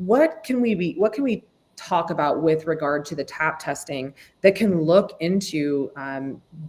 what can we talk about with regard to the tap testing that can look into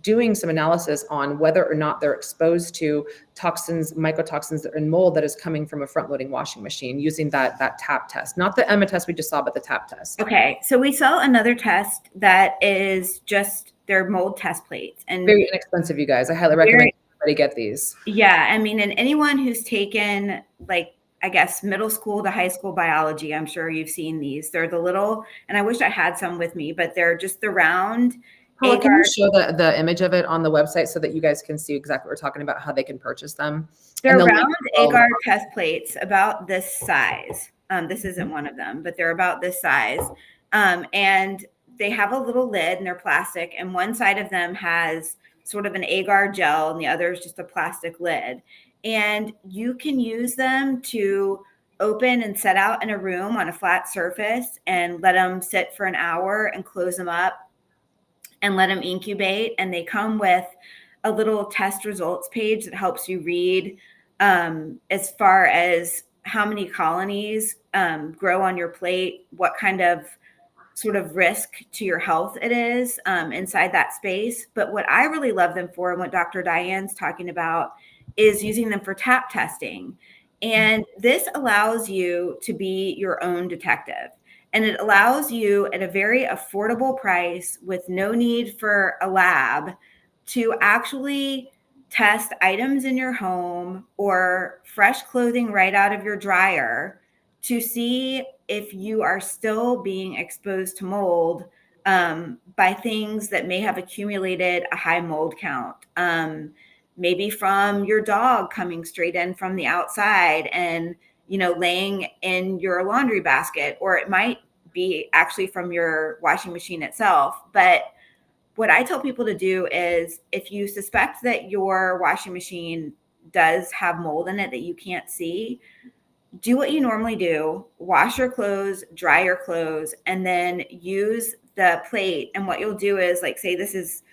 doing some analysis on whether or not they're exposed to toxins, mycotoxins and mold that is coming from a front-loading washing machine using that tap test, not the EMA test we just saw, but the tap test. Okay, so we sell another test that is just their mold test plates, and very inexpensive, you guys. I highly recommend everybody get these. Yeah, I mean, and anyone who's taken, like, I guess middle school to high school biology, I'm sure you've seen these. They're the little, and I wish I had some with me, but they're just the round. Paula, can you show the image of it on the website so that you guys can see exactly what we're talking about, how they can purchase them? They're round agar test plates about this size. This isn't one of them, but they're about this size. And they have a little lid and they're plastic, and one side of them has sort of an agar gel and the other is just a plastic lid. And you can use them to open and set out in a room on a flat surface and let them sit for an hour and close them up and let them incubate. And they come with a little test results page that helps you read as far as how many colonies grow on your plate, what kind of sort of risk to your health it is inside that space. But what I really love them for, and what Dr. Diane's talking about, is using them for tap testing. And this allows you to be your own detective. And it allows you at a very affordable price with no need for a lab to actually test items in your home or fresh clothing right out of your dryer to see if you are still being exposed to mold by things that may have accumulated a high mold count. Maybe from your dog coming straight in from the outside and, laying in your laundry basket, or it might be actually from your washing machine itself. But what I tell people to do is, if you suspect that your washing machine does have mold in it that you can't see, do what you normally do, wash your clothes, dry your clothes, and then use the plate. And what you'll do is, like, say this is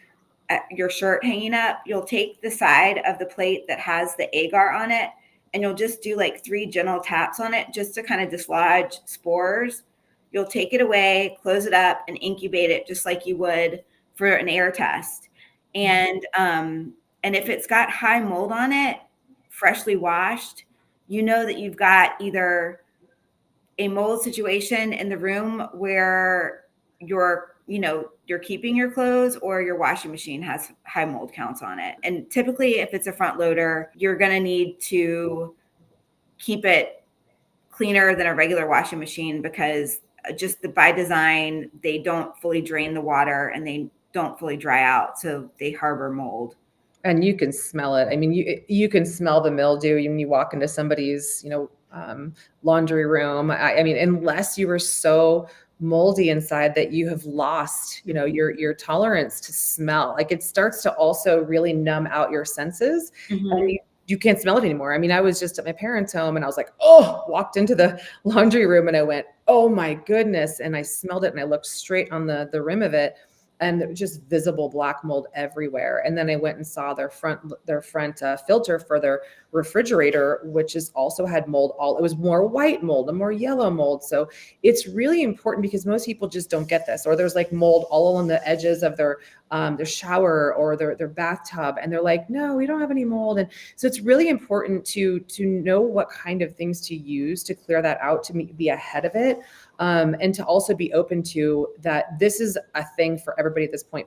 your shirt hanging up, you'll take the side of the plate that has the agar on it, and you'll just do like 3 gentle taps on it just to kind of dislodge spores. You'll take it away, close it up, and incubate it just like you would for an air test. And if it's got high mold on it, freshly washed, you know that you've got either a mold situation in the room where you're keeping your clothes, or your washing machine has high mold counts on it. And typically, if it's a front loader, you're going to need to keep it cleaner than a regular washing machine, because just by design, they don't fully drain the water and they don't fully dry out. So they harbor mold. And you can smell it. I mean, you can smell the mildew when you walk into somebody's, laundry room. I mean, unless you were so moldy inside that you have lost, your tolerance to smell. Like, it starts to also really numb out your senses. Mm-hmm. And you can't smell it anymore. I mean, I was just at my parents' home and I was like, walked into the laundry room and I went, oh my goodness. And I smelled it and I looked straight on the rim of it, and just visible black mold everywhere. And then I went and saw their front filter for their refrigerator, which is also had mold. It was more white mold and more yellow mold. So it's really important, because most people just don't get this. Or there's like mold all along the edges of their shower or their bathtub, and they're like, no, we don't have any mold. And so it's really important to know what kind of things to use to clear that out, to be ahead of it. And to also be open to that this is a thing for everybody at this point.